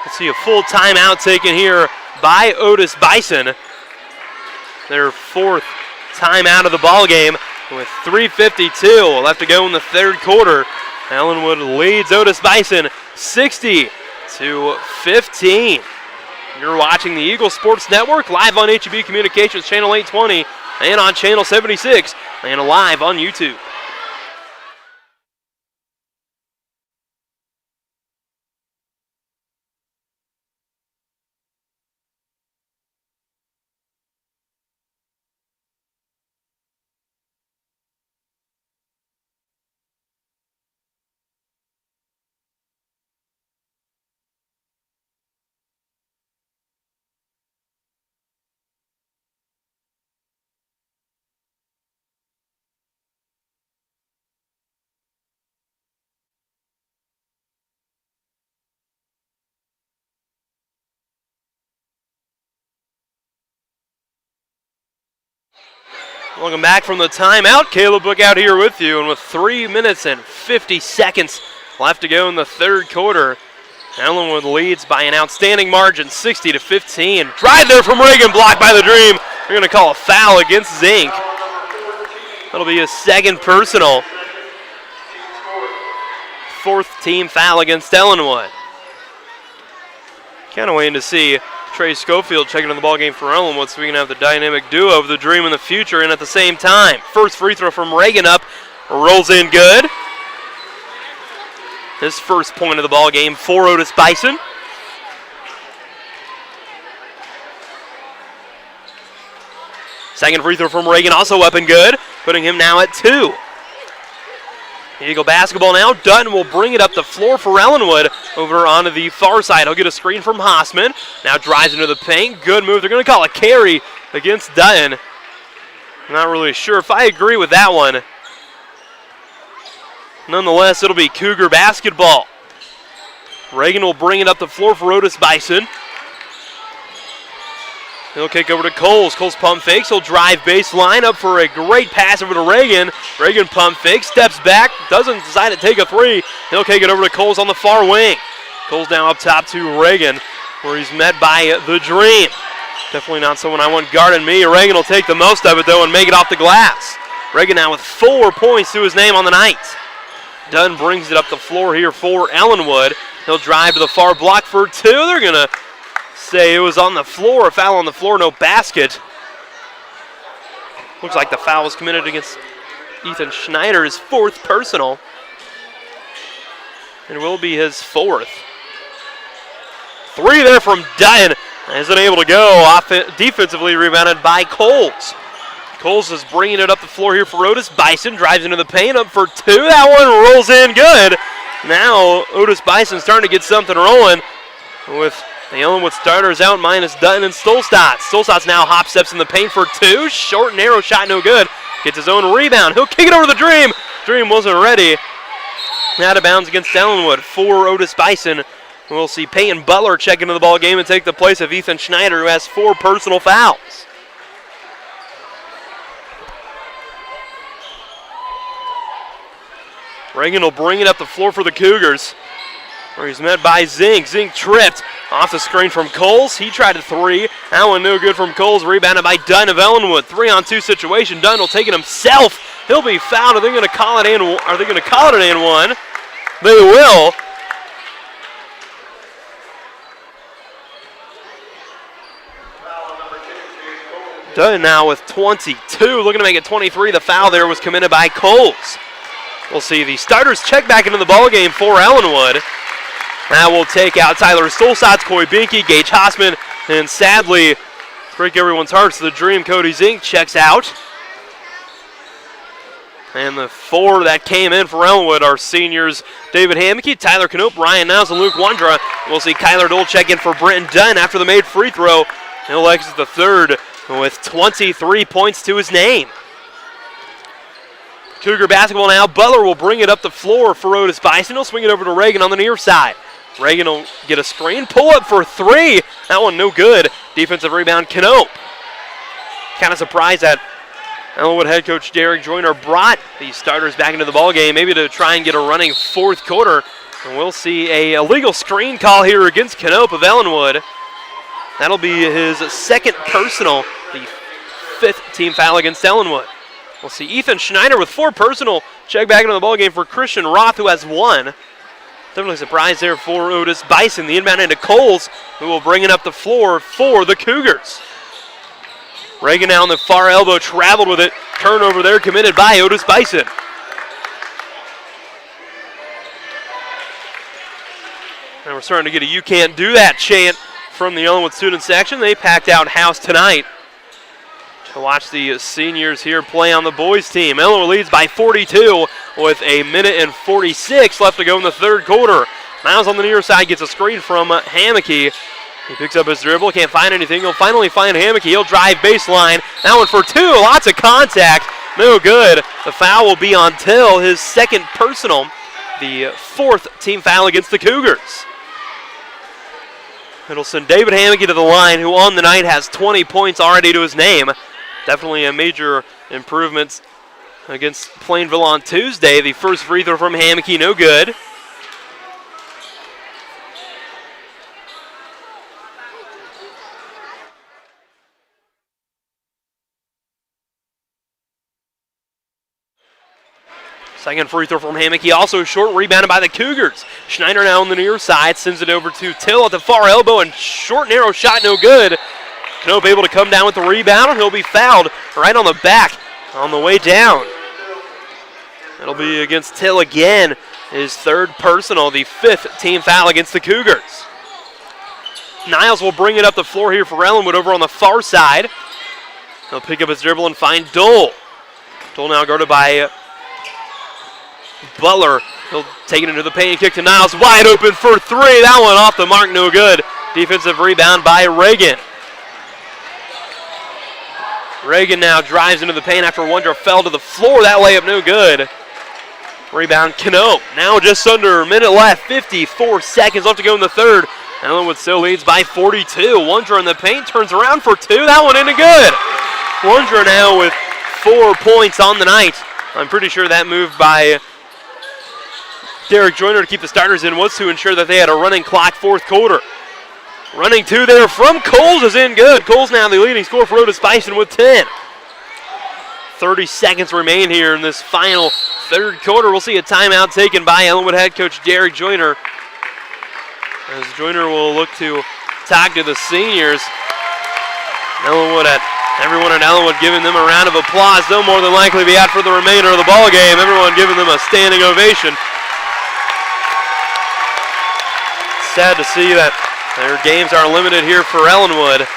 Let's see a full timeout taken here by Otis Bison. Their 4th timeout of the ball game with 3:52 left to go in the third quarter. Ellenwood leads Otis Bison 60-15. You're watching the Eagle Sports Network live on HEB Communications Channel 820 and on Channel 76 and live on YouTube. Welcome back from the timeout. Caleb Book out here with you, and with 3 minutes and 50 seconds left to go in the third quarter, Ellenwood leads by an outstanding margin, 60-15. Drive there from Reagan, blocked by the Dream. They're going to call a foul against Zink. That'll be his second personal. 4th team foul against Ellenwood. Kind of waiting to see Trey Schofield checking on the ball game for Ellenwood so we can have the dynamic duo of the Dream in the future and at the same time. First free throw from Reagan up, rolls in good. His first point of the ball game for Otis Bison. Second free throw from Reagan also up and good, putting him now at 2. Eagle basketball now. Dutton will bring it up the floor for Ellenwood over onto the far side. He'll get a screen from Hosman. Now drives into the paint. Good move. They're going to call a carry against Dutton. I'm not really sure if I agree with that one. Nonetheless, it'll be Cougar basketball. Reagan will bring it up the floor for Otis Bison. He'll kick over to Coles. Coles pump fakes. He'll drive baseline up for a great pass over to Reagan. Reagan pump fake, steps back, doesn't decide to take a three. He'll kick it over to Coles on the far wing. Coles now up top to Reagan, where he's met by the Dream. Definitely not someone I want guarding me. Reagan will take the most of it, though, and make it off the glass. Reagan now with 4 points to his name on the night. Dunn brings it up the floor here for Ellenwood. He'll drive to the far block for 2. They're going to say it was on the floor, a foul on the floor, no basket. Looks like the foul was committed against Ethan Schneider, his 4th personal. And will be his 4th. 3 there from Dunn. Isn't able to go. Defensively rebounded by Coles. Coles is bringing it up the floor here for Otis. Bison drives into the paint, up for 2. That one rolls in good. Now Otis Bison starting to get something rolling with the Ellenwood starters out minus Dutton and Stolstad. Stolstad's now hop steps in the paint for 2. Short, narrow shot, no good. Gets his own rebound. He'll kick it over to the Dream. Dream wasn't ready. Out of bounds against Ellenwood for Otis Bison. We'll see Peyton Butler check into the ball game and take the place of Ethan Schneider, who has 4 personal fouls. Reagan will bring it up the floor for the Cougars, where he's met by Zink. Zink tripped off the screen from Coles. He tried a 3. That one no good from Coles. Rebounded by Dunn of Ellenwood. 3-on-2 situation. Dunn will take it himself. He'll be fouled. Are they going to call it an and one? They will. Dunn now with 22, looking to make it 23. The foul there was committed by Coles. We'll see the starters check back into the ballgame for Ellenwood. That will take out Tyler Stolstad, Coy Binky, Gage Hossman, and sadly, to break everyone's hearts, the Dream Cody Zink checks out. And the 4 that came in for Ellenwood are seniors David Hamke, Tyler Knope, Ryan Niles, and Luke Wondra. We'll see Kyler Dole check in for Brenton Dunn after the made free throw. He'll exit the 3rd with 23 points to his name. Cougar basketball now. Butler will bring it up the floor for Otis Bison. He'll swing it over to Reagan on the near side. Reagan will get a screen. Pull up for 3. That one no good. Defensive rebound, Knope. Kind of surprised that Ellenwood head coach Derek Joyner brought these starters back into the ballgame, maybe to try and get a running 4th quarter. And we'll see a illegal screen call here against Knope of Ellenwood. That'll be his 2nd personal, the 5th team foul against Ellenwood. We'll see Ethan Schneider with 4 personal. Check back into the ballgame for Christian Roth, who has 1. Definitely surprised there for Otis Bison. The inbound into Coles, who will bring it up the floor for the Cougars. Reagan now on the far elbow, traveled with it. Turnover there committed by Otis Bison. And we're starting to get a "you can't do that" chant from the Ellenwood student section. They packed out house tonight to watch the seniors here play on the boys team. Ellenwood leads by 42 with 1:46 left to go in the 3rd quarter. Miles on the near side gets a screen from Hamke. He picks up his dribble, can't find anything. He'll finally find Hamke. He'll drive baseline. That one for 2. Lots of contact. No good. The foul will be on Till, his 2nd personal, the 4th team foul against the Cougars. It'll send David Hamke to the line, who on the night has 20 points already to his name. Definitely a major improvement against Plainville on Tuesday. The first free throw from Hamke, no good. Second free throw from Hamke, also short, rebounded by the Cougars. Schneider now on the near side, sends it over to Till at the far elbow, and short, narrow shot, no good. Knope able to come down with the rebound, and he'll be fouled right on the back on the way down. It'll be against Till again, his 3rd personal, the 5th team foul against the Cougars. Niles will bring it up the floor here for Ellenwood over on the far side. He'll pick up his dribble and find Dole. Dole now guarded by Butler. He'll take it into the paint and kick to Niles. Wide open for 3. That one off the mark, no good. Defensive rebound by Reagan. Reagan now drives into the paint after Wondra fell to the floor. That layup no good. Rebound Knope. Now just under a minute left. 54 seconds left to go in the 3rd. Ellenwood still leads by 42. Wondra in the paint, turns around for 2. That one into good. Wondra now with 4 points on the night. I'm pretty sure that move by Derek Joyner to keep the starters in was to ensure that they had a running clock 4th quarter. Running two there from Coles is in good. Coles now the leading scorer for Otis Bison with 10. 30 seconds remain here in this final third quarter. We'll see a timeout taken by Ellenwood head coach Derek Joyner, as Joyner will look to talk to the seniors. Everyone at Ellenwood giving them a round of applause. They'll more than likely be out for the remainder of the ball game. Everyone giving them a standing ovation. Sad to see that their games are limited here for Ellenwood.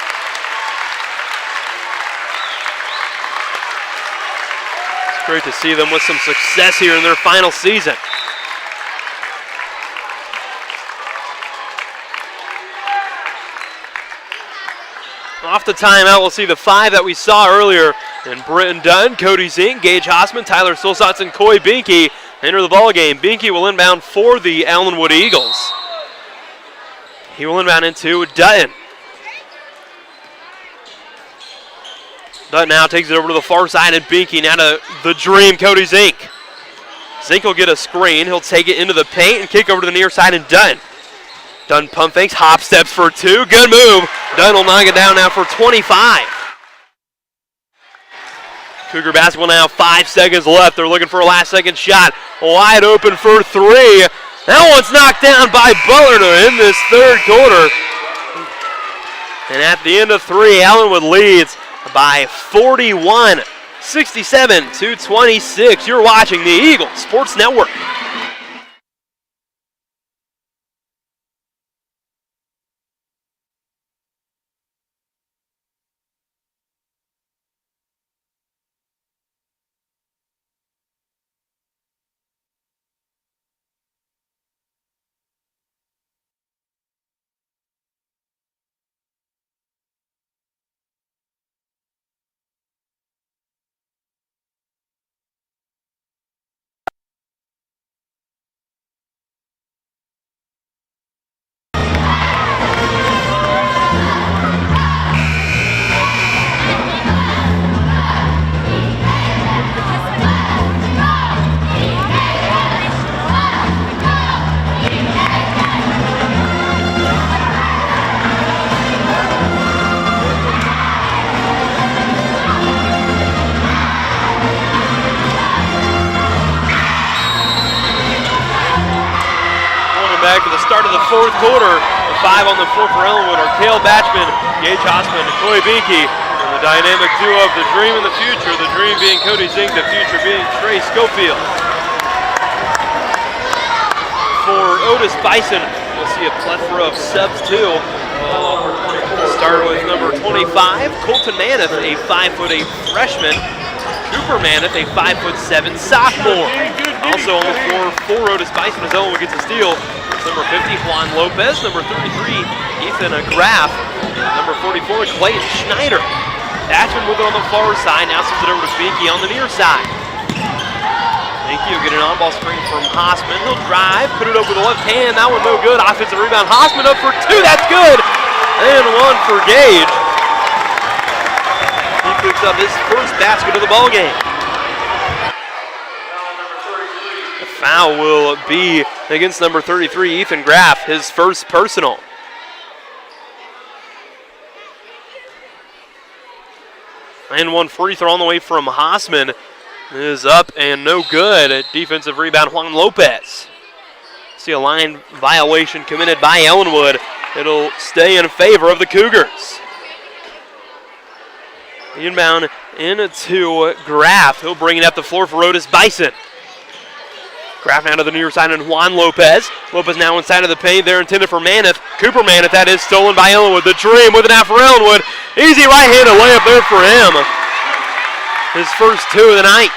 It's great to see them with some success here in their final season. Off the timeout, we'll see the five that we saw earlier in Britton Dunn, Cody Zink, Gage Hossman, Tyler Solsatz, and Coy Binke enter the ball game. Binke will inbound for the Ellenwood Eagles. He will inbound into Dutton. Dutton now takes it over to the far side, and Binke now to the dream, Cody Zink. Zink will get a screen. He'll take it into the paint and kick over to the near side, and Dutton. Dunn pump fakes, hop steps for two. Good move. Dunn will knock it down now for 25. Cougar basketball now, 5 seconds left. They're looking for a last-second shot. Wide open for three. That one's knocked down by Butler to end this third quarter. And at the end of three, Ellenwood leads by 41, 67-26. You're watching the Eagles Sports Network. Back to the start of the fourth quarter. The five on the floor for Ellenwood are Cale Batchman, Gage Hossman, and Coy Binke. And the dynamic duo of the dream and the future, the dream being Cody Zink, the future being Trey Schofield. For Otis Bison, we'll see a plethora of subs too. Start with number 25, Colton Manath, a 5'8" freshman. Cooper Manath, a 5'7" sophomore. Also on the floor for Otis Bison as Ellenwood gets a steal. Number 50, Juan Lopez. Number 33, Ethan Graff. Number 44, Clayton Schneider. Batchman moving on the far side. Now sends it over to Binke on the near side. Binke will get an on-ball screen from Hossman. He'll drive, put it over the left hand. That one no good. Offensive rebound. Hossman up for two. That's good. And one for Gage. He picks up his first basket of the ball game. The foul will be against number 33, Ethan Graff, his first personal. And one free throw on the way from Hossman is up and no good. A defensive rebound, Juan Lopez. See a line violation committed by Ellenwood. It'll stay in favor of the Cougars. Inbound into Graff. He'll bring it up the floor for Otis Bison. Graff now to the near side and Juan Lopez. Lopez now inside of the paint. They're intended for Manath. Cooper Manath, that is stolen by Ellenwood. The dream with an out for Ellenwood. Easy right-handed layup there for him. His first two of the night.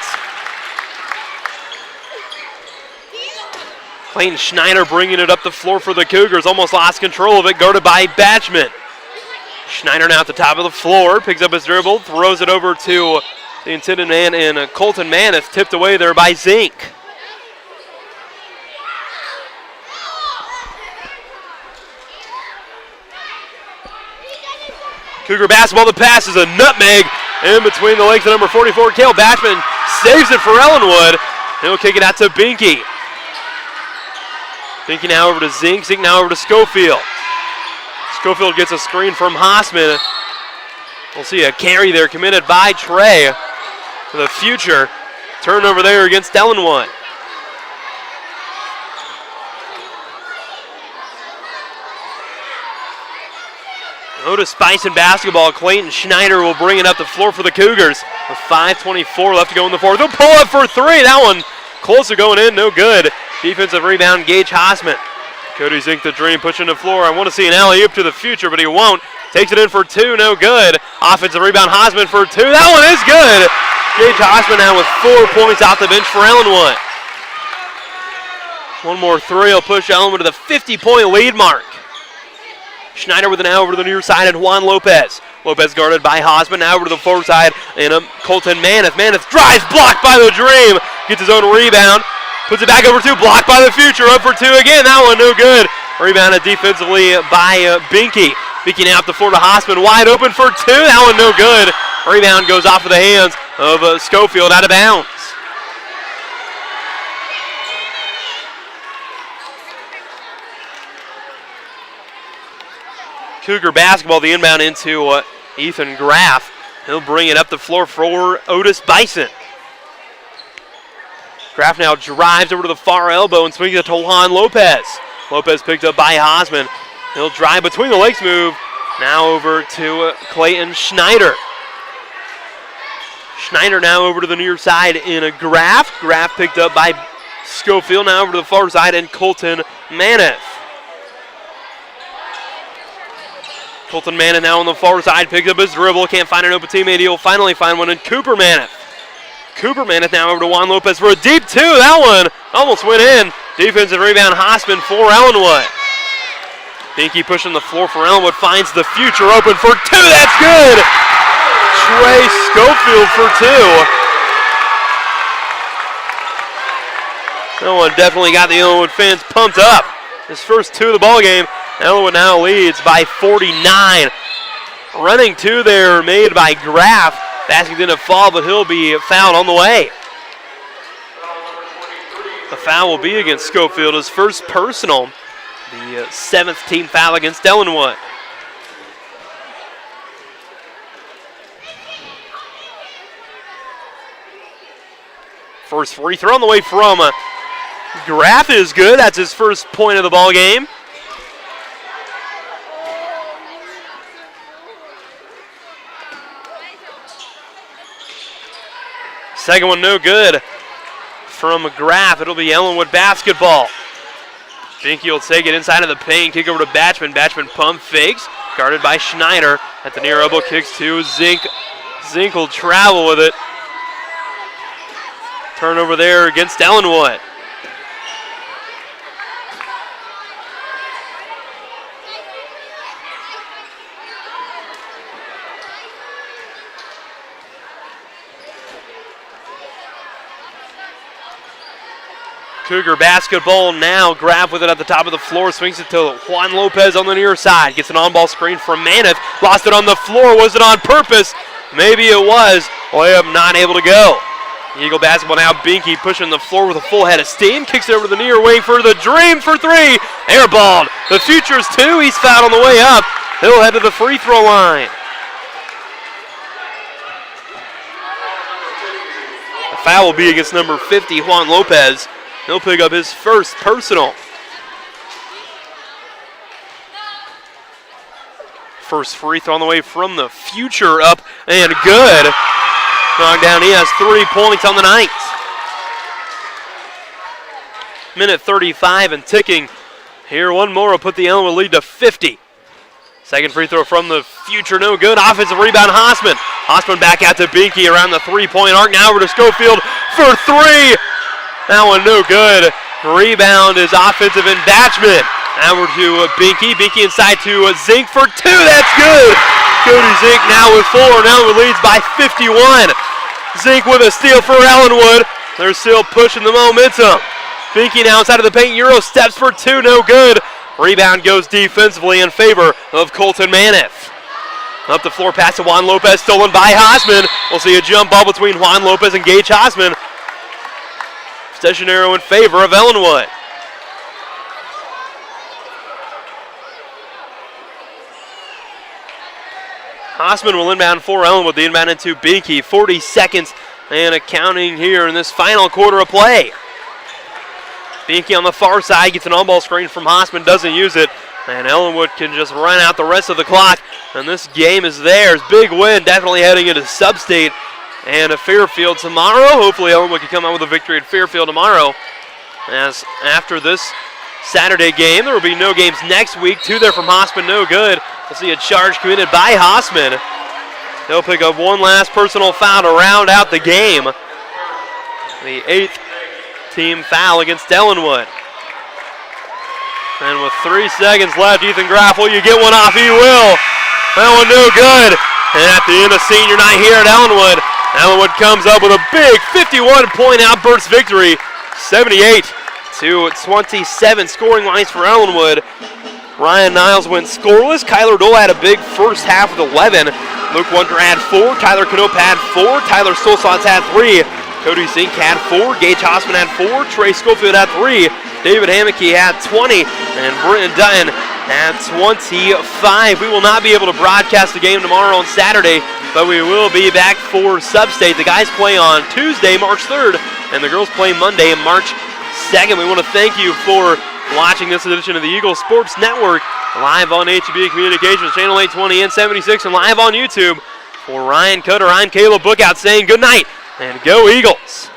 Clayton Schneider bringing it up the floor for the Cougars. Almost lost control of it, guarded by Batchman. Schneider now at the top of the floor. Picks up his dribble, throws it over to the intended man in Colton Manath. Tipped away there by Zink. Cougar basketball, the pass is a nutmeg in between the legs of number 44. Cale Batchman saves it for Ellenwood. He'll kick it out to Binke. Binke now over to Zink. Zink now over to Schofield. Schofield gets a screen from Haasman. We'll see a carry there committed by Trey for the future. Turnover there against Ellenwood. Otis Bison basketball. Clayton Schneider will bring it up the floor for the Cougars with 5:24 left to go in the fourth. They'll pull up for three. That one close to going in, no good. Defensive rebound, Gage Haasman. Cody Zink, the dream, pushing the floor. I want to see an alley-oop to the future, but he won't. Takes it in for two, no good. Offensive rebound, Haasman for two. That one is good. Gage Haasman now with 4 points off the bench for Ellenwood. One more three will push Ellenwood to the 50-point lead mark. Schneider with an out over to the near side, and Juan Lopez. Lopez guarded by Haasman, now over to the forward side, and Colton Maneth. Maneth drives, blocked by the Dream. Gets his own rebound, puts it back over two, blocked by the future, up for two again. That one no good. Rebounded defensively by Binky. Binky now up the floor to Haasman, wide open for two. That one no good. Rebound goes off of the hands of Schofield, out of bounds. Cougar basketball, the inbound into Ethan Graff. He'll bring it up the floor for Otis Bison. Graff now drives over to the far elbow and swings it to Juan Lopez. Lopez picked up by Haasman. He'll drive between the legs move. Now over to Clayton Schneider. Schneider now over to the near side in a Graff. Graff picked up by Schofield. Now over to the far side and Colton Maneth. Colton Maneth now on the far side, picks up his dribble, can't find an open teammate. He'll finally find one in Cooper Maneth. Cooper Maneth now over to Juan Lopez for a deep two. That one almost went in. Defensive rebound, Haasman for Ellenwood. Binky pushing the floor for Ellenwood, finds the future open for two. That's good. Trey Schofield for two. That one definitely got the Ellenwood fans pumped up. His first two of the ball game. Ellenwood now leads by 49. Running two there made by Graff. Basket didn't fall, but he'll be fouled on the way. The foul will be against Schofield, his first personal. The 7th team foul against Ellenwood. First free throw on the way from Graff is good. That's his first point of the ball game. Second one no good from Graff. It'll be Ellenwood basketball. Binky will take it inside of the paint, kick over to Batchman. Batchman pump fakes, guarded by Schneider. At the near elbow, kicks to Zink. Zink will travel with it. Turnover there against Ellenwood. Cougar basketball now. Graff with it at the top of the floor. Swings it to Juan Lopez on the near side. Gets an on-ball screen from Maneth. Lost it on the floor. Was it on purpose? Maybe it was. Layup not able to go. Eagle basketball now. Binky pushing the floor with a full head of steam. Kicks it over to the near wing for the Dream for three. Airballed. The Future's two. He's fouled on the way up. He'll head to the free throw line. The foul will be against number 50, Juan Lopez. He'll pick up his first personal. First free throw on the way from the Future, up and good. Knocked down, he has 3 points on the night. Minute 35 and ticking. Here, one more will put the Ellenwood lead to 50. Second free throw from the Future, no good. Offensive rebound, Haasman. Haasman back out to Binky around the three-point arc. Now over to Schofield for three. That one no good. Rebound is offensive and Batchman. Now over to Binky. Binky inside to Zink for two. That's good. Cody Zink now with four. Ellenwood leads by 51. Zink with a steal for Ellenwood. They're still pushing the momentum. Binky now inside of the paint. Euro steps for two. No good. Rebound goes defensively in favor of Colton Maneth. Up the floor pass to Juan Lopez. Stolen by Haasman. We'll see a jump ball between Juan Lopez and Gage Haasman. Possession arrow in favor of Ellenwood. Hossman will inbound for Ellenwood. The inbound into Binky. 40 seconds and a counting here in this final quarter of play. Binky on the far side gets an on-ball screen from Hossman, doesn't use it. And Ellenwood can just run out the rest of the clock. And this game is theirs. Big win, definitely heading into Sub-State and Fairfield tomorrow. Hopefully Ellenwood can come out with a victory at Fairfield tomorrow. As after this Saturday game, there will be no games next week. 2 there from Hossman, no good. We'll see a charge committed by Hossman. He'll pick up one last personal foul to round out the game. The 8th team foul against Ellenwood. And with 3 seconds left, Ethan Graff, will you get one off? He will. That one no good. And at the end of senior night here at Ellenwood, Ellenwood comes up with a big 51-point outburst victory. 78-27 scoring-wise for Ellenwood. Ryan Niles went scoreless. Kyler Dole had a big first half with 11. Luke Wonder had 4. Tyler Knope had 4. Tyler Stolzatz had 3. Cody Zink had 4. Gage Hossman had 4. Trey Schofield had 3. David Hammocky had 20. And Brenton Dutton had 25. We will not be able to broadcast the game tomorrow on Saturday, but we will be back for Sub-State. The guys play on Tuesday, March 3rd, and the girls play Monday, March 2nd. We want to thank you for watching this edition of the Eagles Sports Network, live on HB Communications, Channel 820 and 76, and live on YouTube. For Ryan Cutter, I'm Caleb Bookout saying good night and go Eagles.